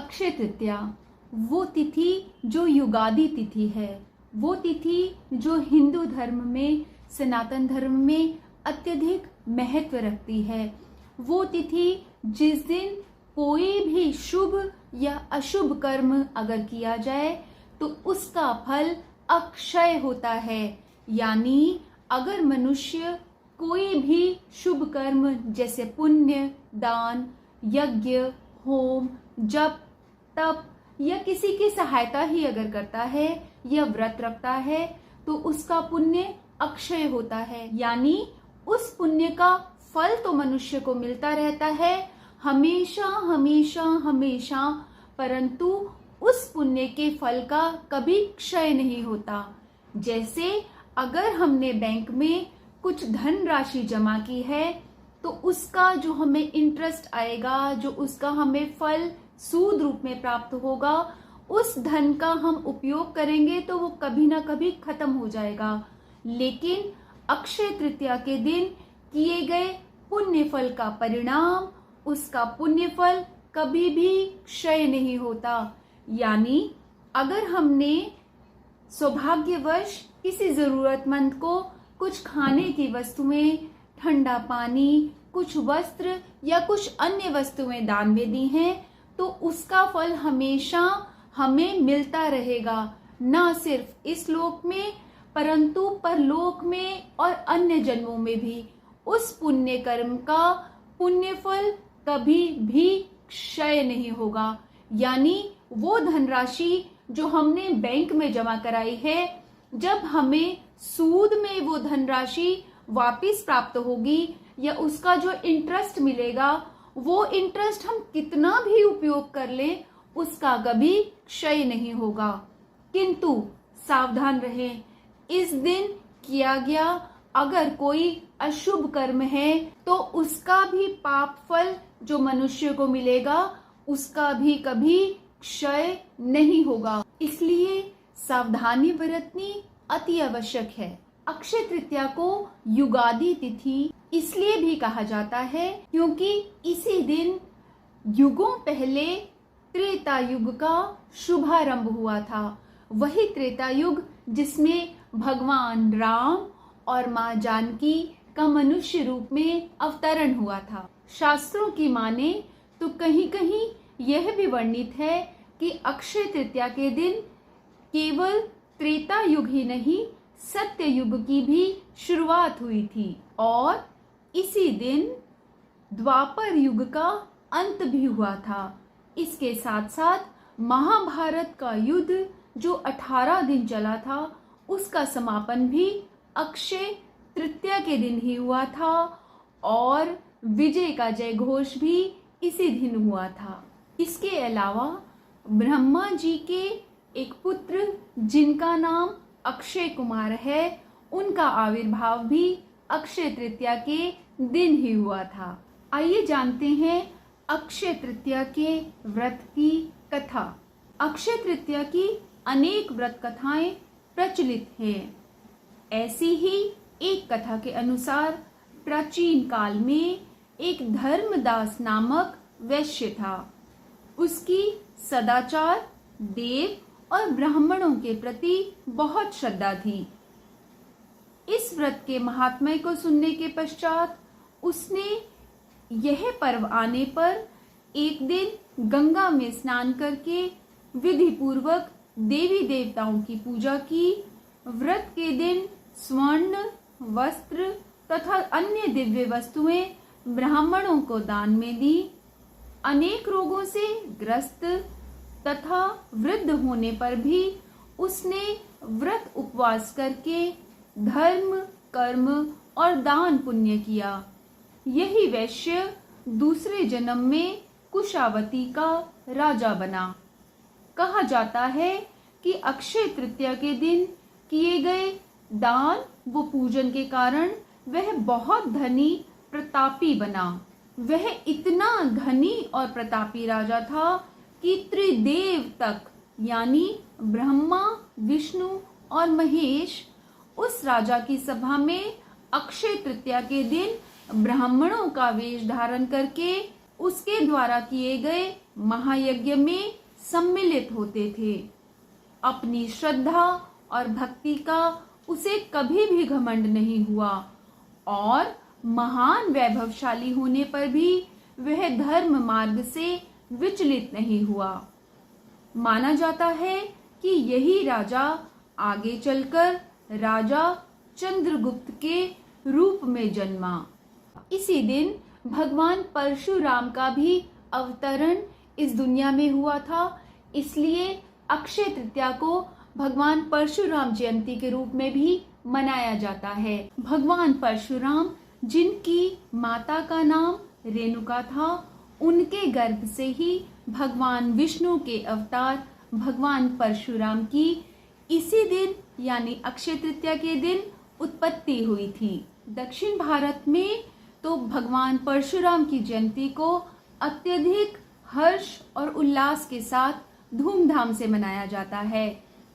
अक्षय तृतीया वो तिथि जो युगादि तिथि है, वो तिथि जो हिंदू धर्म में, सनातन धर्म में अत्यधिक महत्व रखती है। वो तिथि जिस दिन कोई भी शुभ या अशुभ कर्म अगर किया जाए तो उसका फल अक्षय होता है। यानी अगर मनुष्य कोई भी शुभ कर्म जैसे पुण्य, दान, यज्ञ, होम, जप, तप या किसी की सहायता ही अगर करता है या व्रत रखता है तो उसका पुण्य अक्षय होता है। यानी उस पुण्य का फल तो मनुष्य को मिलता रहता है हमेशा हमेशा हमेशा, परंतु उस पुण्य के फल का कभी क्षय नहीं होता। जैसे अगर हमने बैंक में कुछ धन राशि जमा की है तो उसका जो हमें इंटरेस्ट आएगा, जो उसका हमें फल सूद रूप में प्राप्त होगा, उस धन का हम उपयोग करेंगे तो वो कभी ना कभी खत्म हो जाएगा। लेकिन अक्षय तृतीया के दिन किए गए पुण्य फल का परिणाम, उसका पुण्य फल कभी भी क्षय नहीं होता। यानी अगर हमने सौभाग्यवश किसी जरूरतमंद को कुछ खाने की वस्तुएं, ठंडा पानी, कुछ वस्त्र या कुछ अन्य वस्तुएं दान में दी हैं तो उसका फल हमेशा हमें मिलता रहेगा, न सिर्फ इस लोक में परंतु परलोक में और अन्य जन्मों में भी। उस पुण्य कर्म का पुण्य फल कभी भी क्षय नहीं होगा। यानी वो धनराशि जो हमने बैंक में जमा कराई है, जब हमें सूद में वो धनराशि वापस प्राप्त होगी या उसका जो इंटरेस्ट मिलेगा, वो इंटरेस्ट हम कितना भी उपयोग कर लें उसका कभी क्षय नहीं होगा। किंतु सावधान रहें, इस दिन किया गया अगर कोई अशुभ कर्म है तो उसका भी पाप फल जो मनुष्य को मिलेगा उसका भी कभी क्षय नहीं होगा। इसलिए सावधानी बरतनी अति आवश्यक है। अक्षय तृतीया को युगादि तिथि इसलिए भी कहा जाता है क्योंकि इसी दिन युगों पहले त्रेता युग का शुभारंभ हुआ था। वही त्रेता युग जिसमें भगवान राम और माँ जानकी का मनुष्य रूप में अवतरण हुआ था। शास्त्रों की माने तो कहीं कहीं यह भी वर्णित है कि अक्षय तृतीया के दिन केवल त्रेता युग ही नहीं, सत्य युग की भी शुरुआत हुई थी और इसी दिन द्वापर युग का अंत भी हुआ था। इसके साथ साथ महाभारत का युद्ध जो 18 दिन चला था उसका समापन भी अक्षय तृतीया के दिन ही हुआ था और विजय का जय घोष भी इसी दिन हुआ था। इसके अलावा ब्रह्मा जी के एक पुत्र जिनका नाम अक्षय कुमार है, उनका आविर्भाव भी अक्षय तृतीया के दिन ही हुआ था। आइए जानते हैं अक्षय तृतीया के व्रत की कथा। अक्षय तृतीया की अनेक व्रत कथाएं प्रचलित हैं। ऐसी ही एक कथा के अनुसार प्राचीन काल में एक धर्मदास नामक वैश्य था। उसकी सदाचार, देव और ब्राह्मणों के प्रति बहुत श्रद्धा थी। इस व्रत के महात्म्य को सुनने के पश्चात उसने यह पर्व आने पर एक दिन गंगा में स्नान करके विधि पूर्वक देवी देवताओं की पूजा की। व्रत के दिन स्वर्ण, वस्त्र तथा अन्य दिव्य वस्तुएं ब्राह्मणों को दान में दी। अनेक रोगों से ग्रस्त तथा वृद्ध होने पर भी उसने व्रत उपवास करके धर्म, कर्म और दान पुण्य किया। यही वैश्य दूसरे जन्म में कुशावती का राजा बना। कहा जाता है कि अक्षय तृतीया के दिन किए गए दान व पूजन के कारण वह बहुत धनी प्रतापी बना। वह इतना धनी और प्रतापी राजा था कि त्रिदेव तक यानी ब्रह्मा, विष्णु और महेश उस राजा की सभा में अक्षय तृतीया के दिन ब्राह्मणों का वेश धारण करके उसके द्वारा किए गए महायज्ञ में सम्मिलित होते थे। अपनी श्रद्धा और भक्ति का उसे कभी भी घमंड नहीं हुआ और महान वैभवशाली होने पर भी वह धर्म मार्ग से विचलित नहीं हुआ। माना जाता है कि यही राजा आगे चलकर राजा चंद्रगुप्त के रूप में जन्मा। इसी दिन भगवान परशुराम का भी अवतरण इस दुनिया में हुआ था, इसलिए अक्षय तृतीया को भगवान परशुराम जयंती के रूप में भी मनाया जाता है। भगवान परशुराम, जिनकी माता का नाम रेणुका था, उनके गर्भ से ही भगवान विष्णु के अवतार भगवान परशुराम की इसी दिन यानी अक्षय तृतीया के दिन उत्पत्ति हुई थी। दक्षिण भारत में तो भगवान परशुराम की जयंती को अत्यधिक हर्ष और उल्लास के साथ धूमधाम से मनाया जाता है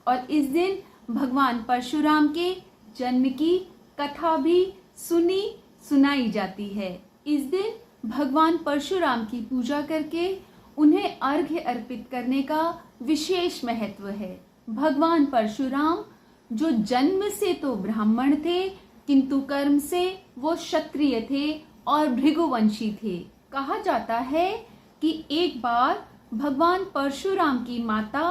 और इस दिन भगवान परशुराम के जन्म की कथा भी सुनाई जाती है। इस दिन भगवान परशुराम की पूजा करके उन्हें अर्घ्य अर्पित करने का विशेष महत्व है। भगवान परशुराम जो जन्म से तो ब्राह्मण थे, किंतु कर्म से वो क्षत्रिय थे और भृगुवंशी थे। कहा जाता है कि एक बार भगवान परशुराम की माता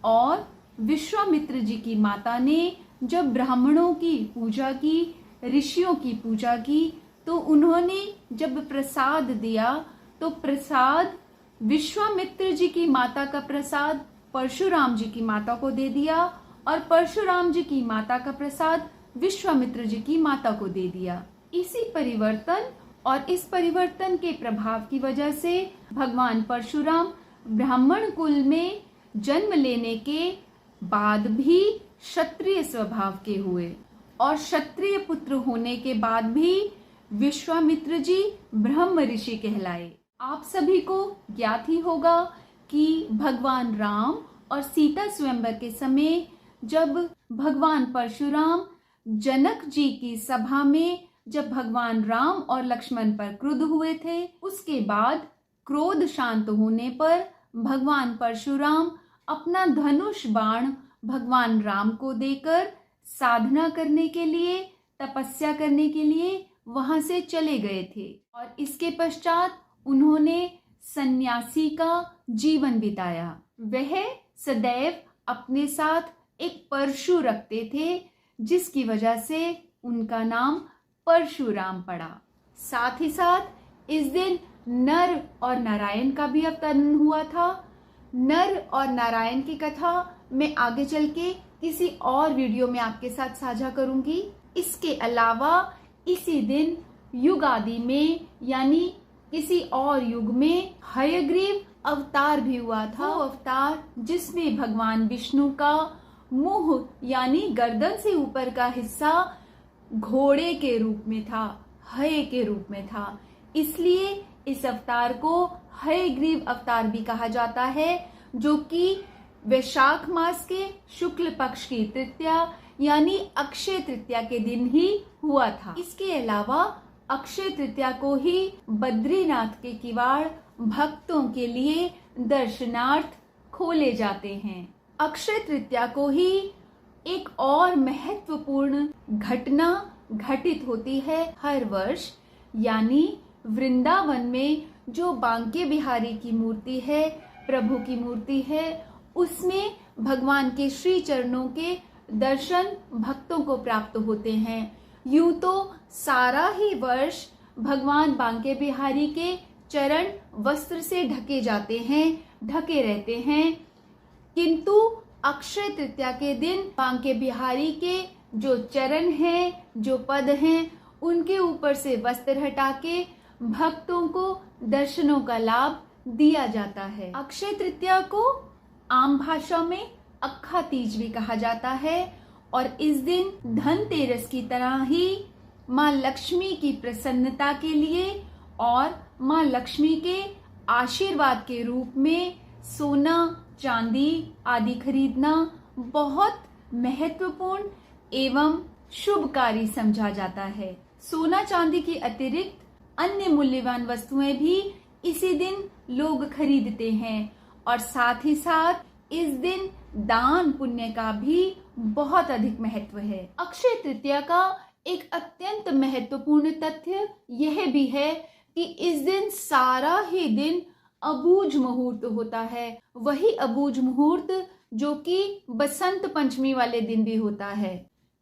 और विश्वामित्र जी की माता ने जब ब्राह्मणों की पूजा की, ऋषियों की पूजा की, तो उन्होंने जब प्रसाद दिया तो प्रसाद विश्वामित्र जी की माता का प्रसाद परशुराम जी की माता को दे दिया और परशुराम जी की माता का प्रसाद विश्वामित्र जी की माता को दे दिया। इसी परिवर्तन और इस परिवर्तन के प्रभाव की वजह से भगवान परशुराम ब्राह्मण कुल में जन्म लेने के बाद भी क्षत्रिय स्वभाव के हुए और क्षत्रिय पुत्र होने के बाद भी विश्वामित्र जी ब्रह्म ऋषि कहलाए। आप सभी को ज्ञात ही होगा कि भगवान राम और सीता स्वयंवर के समय जब भगवान परशुराम जनक जी की सभा में जब भगवान राम और लक्ष्मण पर क्रुद्ध हुए थे, उसके बाद क्रोध शांत होने पर भगवान परशुराम अपना धनुष बाण भगवान राम को देकर साधना करने के लिए, तपस्या करने के लिए वहां से चले गए थे और इसके पश्चात उन्होंने सन्यासी का जीवन बिताया। वह सदैव अपने साथ एक परशु रखते थे, जिसकी वजह से उनका नाम परशुराम पड़ा। साथ ही साथ इस दिन नर और नारायण का भी अवतरण हुआ था। नर और नारायण की कथा मैं आगे चल के किसी और वीडियो में आपके साथ साझा करूंगी। इसके अलावा इसी दिन युग आदि में यानी किसी और युग में हयग्रीव अवतार भी हुआ था। वो अवतार जिसमें भगवान विष्णु का मुंह यानी गर्दन से ऊपर का हिस्सा घोड़े के रूप में था, हय के रूप में था, इसलिए इस अवतार को हयग्रीव अवतार भी कहा जाता है, जो कि वैशाख मास के शुक्ल पक्ष की तृतीया यानी अक्षय तृतीया के दिन ही हुआ था। इसके अलावा अक्षय तृतीया को ही बद्रीनाथ के किवाड़ भक्तों के लिए दर्शनार्थ खोले जाते हैं। अक्षय तृतीया को ही एक और महत्वपूर्ण घटना घटित होती है हर वर्ष, यानी वृंदावन में जो बांके बिहारी की मूर्ति है, प्रभु की मूर्ति है, उसमें भगवान के श्री चरणों के दर्शन भक्तों को प्राप्त होते हैं। यूं तो सारा ही वर्ष भगवान बांके बिहारी के चरण वस्त्र से ढके जाते हैं, ढके रहते हैं, किंतु अक्षय तृतीया के दिन बांके बिहारी के जो चरण हैं, जो पद हैं, उनके ऊपर से वस्त्र हटा के भक्तों को दर्शनों का लाभ दिया जाता है। अक्षय तृतीया को आम भाषा में अक्खा तीज भी कहा जाता है और इस दिन धनतेरस की तरह ही माँ लक्ष्मी की प्रसन्नता के लिए और माँ लक्ष्मी के आशीर्वाद के रूप में सोना, चांदी आदि खरीदना बहुत महत्वपूर्ण एवं शुभकारी समझा जाता है। सोना चांदी के अतिरिक्त अन्य मूल्यवान वस्तुएं भी इसी दिन लोग खरीदते हैं और साथ ही साथ इस दिन दान पुण्य का भी बहुत अधिक महत्व है। अक्षय तृतीया का एक अत्यंत महत्वपूर्ण तथ्य यह भी है कि इस दिन सारा ही दिन अबूझ मुहूर्त होता है। वही अबूझ मुहूर्त जो कि बसंत पंचमी वाले दिन भी होता है।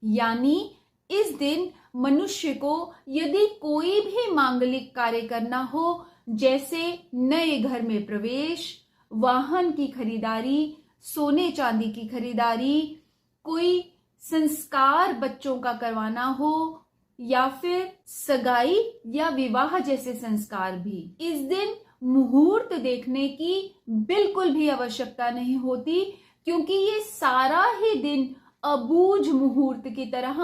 यानी इस दिन मनुष्य को यदि कोई भी मांगलिक कार्य करना हो, जैसे नए घर में प्रवेश, वाहन की खरीदारी, सोने चांदी की खरीदारी, कोई संस्कार बच्चों का करवाना हो या फिर सगाई या विवाह जैसे संस्कार भी, इस दिन मुहूर्त देखने की बिल्कुल भी आवश्यकता नहीं होती, क्योंकि ये सारा ही दिन अबूझ मुहूर्त की तरह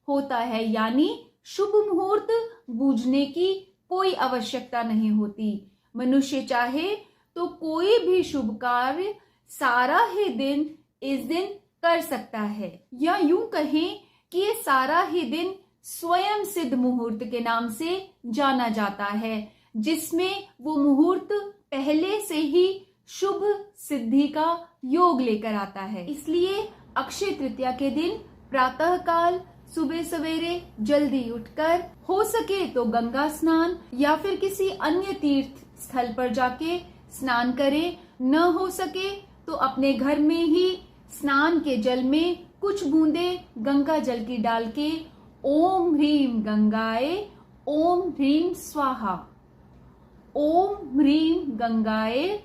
होता है। यानी शुभ मुहूर्त बूझने की कोई आवश्यकता नहीं होती। मनुष्य चाहे तो कोई भी शुभ कार्य सारा ही दिन इस दिन कर सकता है, या यूं कहें कि ये सारा ही दिन स्वयं सिद्ध मुहूर्त के नाम से जाना जाता है, जिसमें वो मुहूर्त पहले से ही शुभ सिद्धि का योग लेकर आता है। इसलिए अक्षय तृतीया के दिन प्रातः काल सुबह सवेरे जल्दी उठकर हो सके तो गंगा स्नान या फिर किसी अन्य तीर्थ स्थल पर जाके स्नान करें। न हो सके तो अपने घर में ही स्नान के जल में कुछ बूंदे गंगा जल की डाल के ओम ह्रीम गंगाए ओम ह्रीम स्वाहा, ओम ह्रीम गंगाए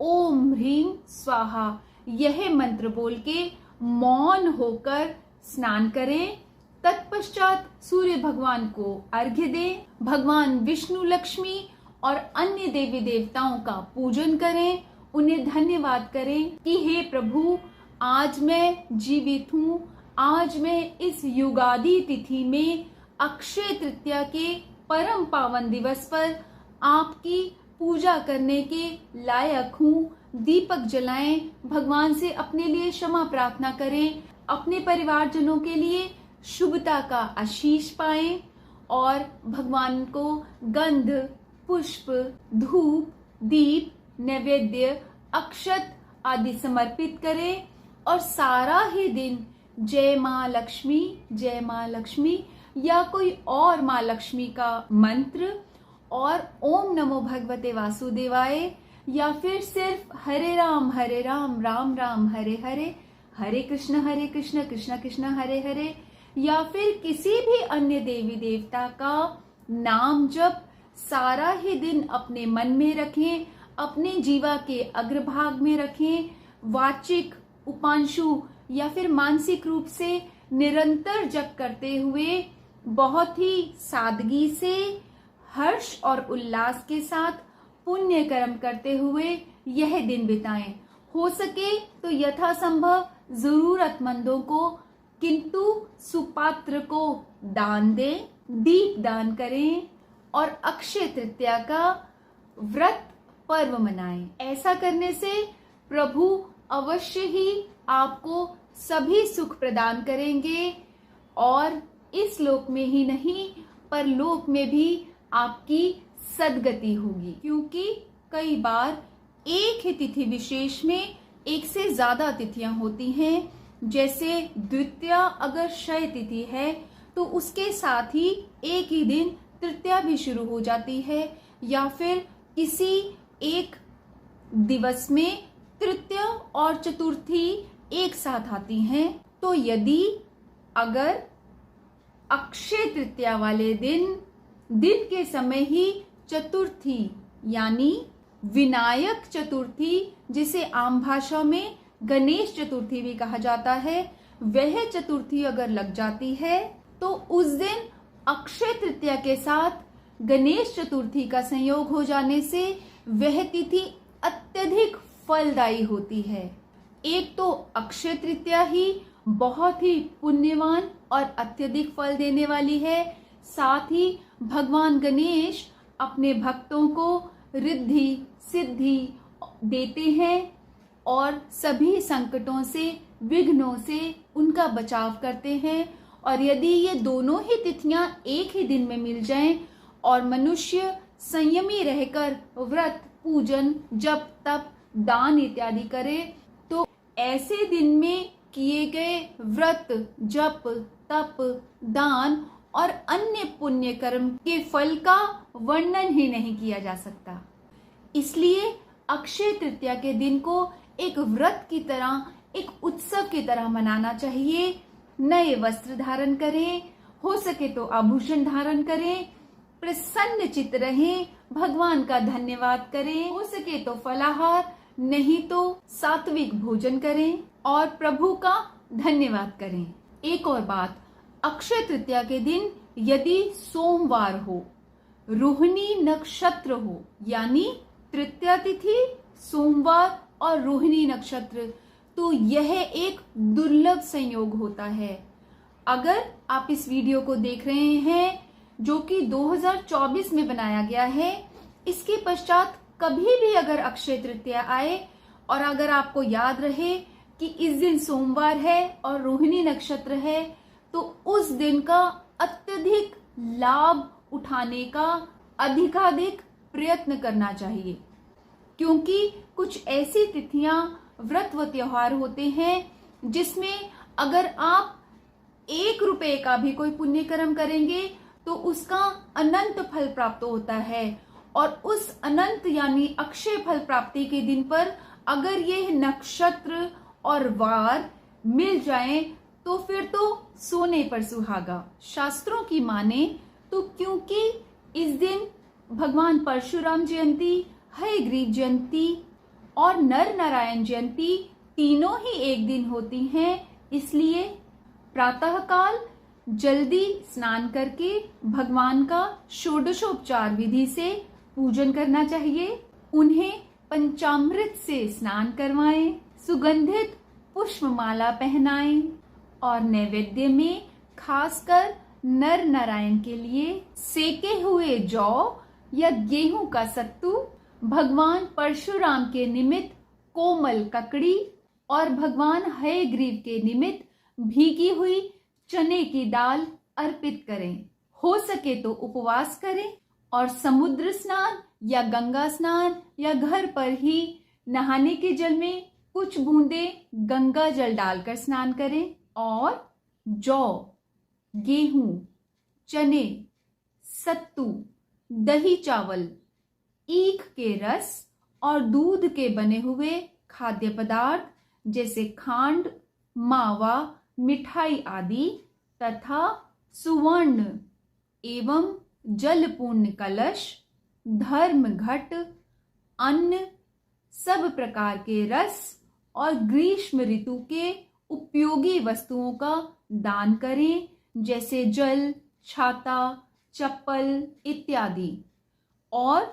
ओम ह्रीम स्वाहा, यह मंत्र बोल के मौन होकर स्नान करें। तत्पश्चात सूर्य भगवान को अर्घ्य दें, भगवान विष्णु, लक्ष्मी और अन्य देवी देवताओं का पूजन करें, उन्हें धन्यवाद करें कि हे प्रभु, आज मैं जीवित हूँ, आज मैं इस युगादि तिथि में अक्षय तृतीया के परम पावन दिवस पर आपकी पूजा करने के लायक हूँ। दीपक जलाएं, भगवान से अपने लिए क्षमा प्रार्थना करें, अपने परिवारजनों के लिए शुभता का आशीष पाएं और भगवान को गंध, पुष्प, धूप, दीप, नैवेद्य, अक्षत आदि समर्पित करें और सारा ही दिन जय माँ लक्ष्मी, जय माँ लक्ष्मी या कोई और माँ लक्ष्मी का मंत्र और ओम नमो भगवते वासुदेवाय या फिर सिर्फ हरे राम राम राम हरे हरे, हरे कृष्ण कृष्ण कृष्ण हरे हरे या फिर किसी भी अन्य देवी देवता का नाम जप सारा ही दिन अपने मन में रखें, अपने जीवा के अग्रभाग में रखें। वाचिक, उपांशु या फिर मानसिक रूप से निरंतर जप करते हुए बहुत ही सादगी से, हर्ष और उल्लास के साथ पुण्य कर्म करते हुए यह दिन बिताएं। हो सके तो यथासंभव जरूरतमंदों को, किंतु सुपात्र को दान दें, दीप दान करें और अक्षय तृतीया का व्रत पर्व मनाएं। ऐसा करने से प्रभु अवश्य ही आपको सभी सुख प्रदान करेंगे और इस लोक में ही नहीं परलोक में भी आपकी सद्गति होगी। क्योंकि कई बार एक ही तिथि विशेष में एक से ज्यादा तिथियां होती हैं। जैसे द्वितीया अगर क्षय तिथि है तो उसके साथ ही एक ही दिन तृतीया भी शुरू हो जाती है, या फिर किसी एक दिवस में तृतीया और चतुर्थी एक साथ आती हैं। तो यदि अगर अक्षय तृतीया वाले दिन के समय ही चतुर्थी यानी विनायक चतुर्थी, जिसे आम भाषा में गणेश चतुर्थी भी कहा जाता है, वह चतुर्थी अगर लग जाती है तो उस दिन अक्षय तृतीया के साथ गणेश चतुर्थी का संयोग हो जाने से वह तिथि अत्यधिक फलदायी होती है। एक तो अक्षय तृतीया ही बहुत ही पुण्यवान और अत्यधिक फल देने वाली है, साथ ही भगवान गणेश अपने भक्तों को रिद्धि सिद्धि देते हैं और सभी संकटों से, विघ्नों से उनका बचाव करते हैं। और यदि ये दोनों ही तिथियां एक ही दिन में मिल जाएं और मनुष्य संयमी रहकर व्रत, पूजन, जप, तप, दान इत्यादि करे तो ऐसे दिन में किए गए व्रत, जप, तप, दान और अन्य पुण्य कर्म के फल का वर्णन ही नहीं किया जा सकता। इसलिए अक्षय तृतीया के दिन को एक व्रत की तरह, एक उत्सव की तरह मनाना चाहिए। नए वस्त्र धारण करें, हो सके तो आभूषण धारण करें, प्रसन्न चित्त रहें, भगवान का धन्यवाद करें, हो सके तो फलाहार नहीं तो सात्विक भोजन करें और प्रभु का धन्यवाद करें। एक और बात, अक्षय तृतीया के दिन यदि सोमवार हो, रोहिणी नक्षत्र हो, यानी तृतीया तिथि, सोमवार और रोहिणी नक्षत्र, तो यह एक दुर्लभ संयोग होता है। अगर आप इस वीडियो को देख रहे हैं जो कि 2024 में बनाया गया है, इसके पश्चात कभी भी अगर अक्षय तृतीया आए और अगर आपको याद रहे कि इस दिन सोमवार है और रोहिणी नक्षत्र है, तो उस दिन का अत्यधिक लाभ उठाने का अधिकाधिक प्रयत्न करना चाहिए, क्योंकि कुछ ऐसी तिथियां, व्रत व त्योहार होते हैं जिसमें अगर आप 1 रुपए का भी कोई पुण्य कर्म करेंगे तो उसका अनंत फल प्राप्त होता है। और उस अनंत यानी अक्षय फल प्राप्ति के दिन पर अगर ये नक्षत्र और वार मिल जाएं तो फिर तो सोने पर सुहागा। शास्त्रों की माने तो क्योंकि इस दिन भगवान परशुराम जयंती, हयग्रीव जयंती और नर नारायण जयंती तीनों ही एक दिन होती हैं, इसलिए प्रातःकाल जल्दी स्नान करके भगवान का षोडशोपचार विधि से पूजन करना चाहिए। उन्हें पंचामृत से स्नान करवाएं, सुगंधित पुष्पमाला पहनाएं और नैवेद्य में खासकर नर नारायण के लिए सेके हुए जौ या गेहूं का सत्तू, भगवान परशुराम के निमित्त कोमल ककड़ी और भगवान हयग्रीव के निमित्त भीगी हुई चने की दाल अर्पित करें। हो सके तो उपवास करें और समुद्र स्नान या गंगा स्नान या घर पर ही नहाने के जल में कुछ बूंदे गंगा जल डालकर स्नान करें और जौ, गेहूं, चने, सत्तू, दही चावल, ईख के रस और दूध के बने हुए खाद्य पदार्थ जैसे खांड, मावा, मिठाई आदि तथा सुवर्ण एवं जलपूर्ण कलश, धर्म घट, अन्न, सब प्रकार के रस और ग्रीष्म ऋतु के उपयोगी वस्तुओं का दान करें, जैसे जल, छाता, चप्पल इत्यादि, और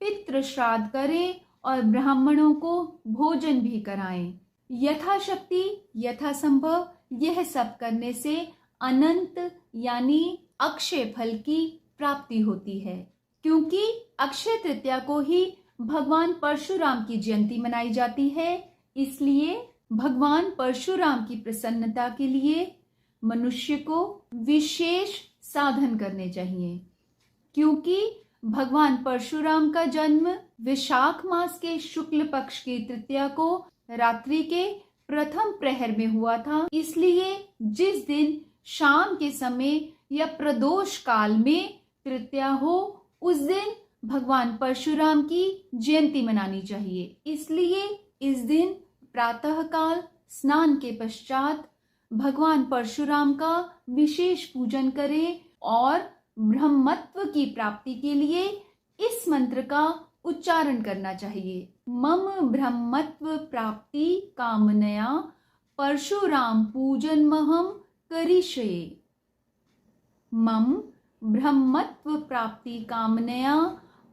पितृ श्राद्ध करें और ब्राह्मणों को भोजन भी कराएं। यथाशक्ति यथासंभव यह सब करने से अनंत यानी अक्षय फल की प्राप्ति होती है। क्योंकि अक्षय तृतीया को ही भगवान परशुराम की जयंती मनाई जाती है, इसलिए भगवान परशुराम की प्रसन्नता के लिए मनुष्य को विशेष साधन करने चाहिए। क्योंकि भगवान परशुराम का जन्म विशाख मास के शुक्ल पक्ष की तृतीया को रात्रि के प्रथम प्रहर में हुआ था, इसलिए जिस दिन शाम के समय या प्रदोष काल में तृतीया हो, उस दिन भगवान परशुराम की जयंती मनानी चाहिए। इसलिए इस दिन प्रातःकाल स्नान के पश्चात भगवान परशुराम का विशेष पूजन करें और ब्रह्मत्व की प्राप्ति के लिए इस मंत्र का उच्चारण करना चाहिए। मम ब्रह्मत्व प्राप्ति कामनया परशुराम पूजन महम करिष्ये। मम ब्रह्मत्व प्राप्ति कामनया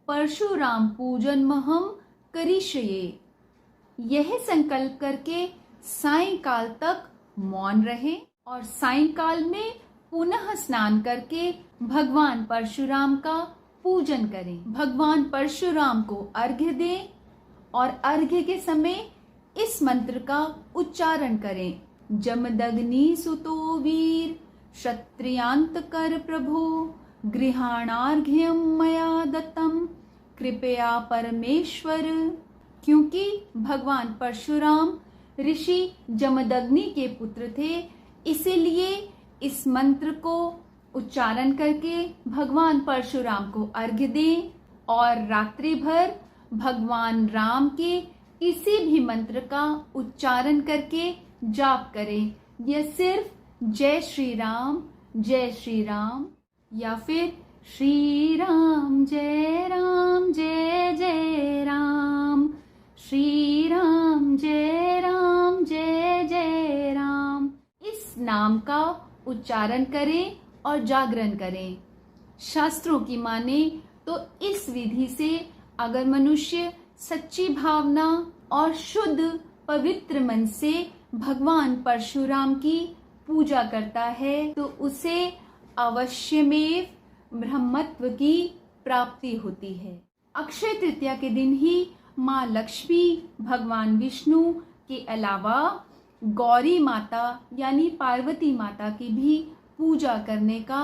परशुराम पूजन महम करिष्ये। यह संकल्प करके सायंकाल तक मौन रहे और सायंकाल में पुनः स्नान करके भगवान परशुराम का पूजन करें। भगवान परशुराम को अर्घ्य दें और अर्घ्य के समय इस मंत्र का उच्चारण करें। जमदग्नि सुतो वीर क्षत्रियांत कर प्रभु गृहाणार्घ्यम मया दत्तम कृपया परमेश्वर। क्योंकि भगवान परशुराम ऋषि जमदग्नि के पुत्र थे, इसीलिए इस मंत्र को उच्चारण करके भगवान परशुराम को अर्घ्य दें और रात्रि भर भगवान राम के किसी भी मंत्र का उच्चारण करके जाप करें। यह सिर्फ जय श्री राम या फिर श्री राम जय जय राम, श्री राम जय जय राम, इस नाम का उच्चारण करें और जागरण करें। शास्त्रों की माने तो इस विधि से अगर मनुष्य सच्ची भावना और शुद्ध पवित्र मन से भगवान परशुराम की पूजा करता है तो उसे अवश्यमेव ब्रह्मत्व की प्राप्ति होती है। अक्षय तृतीया के दिन ही माँ लक्ष्मी भगवान विष्णु के अलावा गौरी माता यानी पार्वती माता की भी पूजा करने का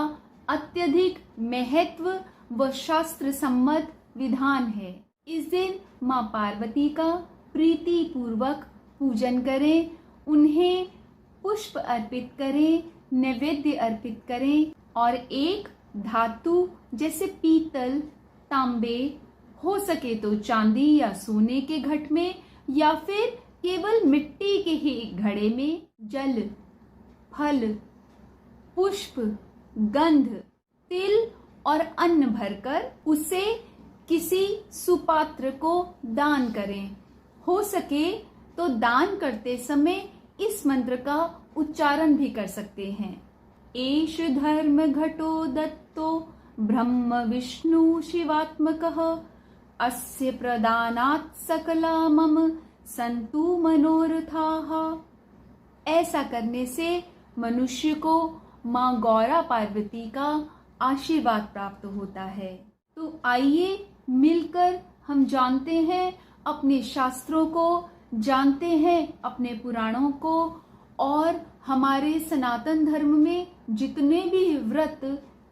अत्यधिक महत्व व शास्त्र सम्मत विधान है। इस दिन माँ पार्वती का प्रीति पूर्वक पूजन करें, उन्हें पुष्प अर्पित करें, नैवेद्य अर्पित करें और एक धातु जैसे पीतल, तांबे, हो सके तो चांदी या सोने के घट में या फिर केवल मिट्टी के ही घड़े में जल, फल, पुष्प, गंध, तिल और अन्न भरकर उसे किसी सुपात्र को दान करें। हो सके तो दान करते समय इस मंत्र का उच्चारण भी कर सकते हैं। एष धर्म घटो दत्तो ब्रह्म विष्णु शिवात्मकः, अस्य प्रदानात् सकला मम संतु मनोरथाः। ऐसा करने से मनुष्य को माँ गौरा पार्वती का आशीर्वाद प्राप्त होता है। तो आइए मिलकर हम जानते हैं अपने शास्त्रों को, जानते हैं अपने पुराणों को और हमारे सनातन धर्म में जितने भी व्रत,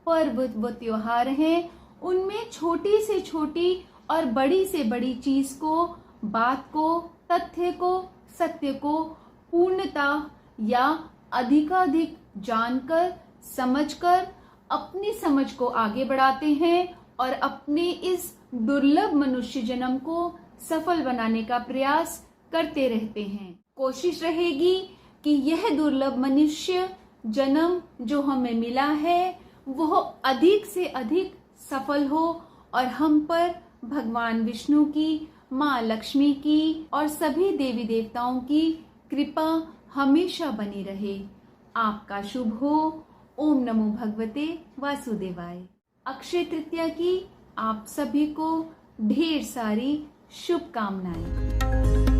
पर्व व त्योहार हैं उनमें छोटी से छोटी और बड़ी से बड़ी चीज को, बात को, तथ्य को, सत्य को पूर्णतः या अधिकाधिक जानकर, समझकर अपनी समझ को आगे बढ़ाते हैं और अपने इस दुर्लभ मनुष्य जन्म को सफल बनाने का प्रयास करते रहते हैं। कोशिश रहेगी कि यह दुर्लभ मनुष्य जन्म जो हमें मिला है वह अधिक से अधिक सफल हो और हम पर भगवान विष्णु की, माँ लक्ष्मी की और सभी देवी देवताओं की कृपा हमेशा बनी रहे। आपका शुभ हो। ओम नमो भगवते वासुदेवाय। अक्षय तृतीया की आप सभी को ढेर सारी शुभकामनाएं।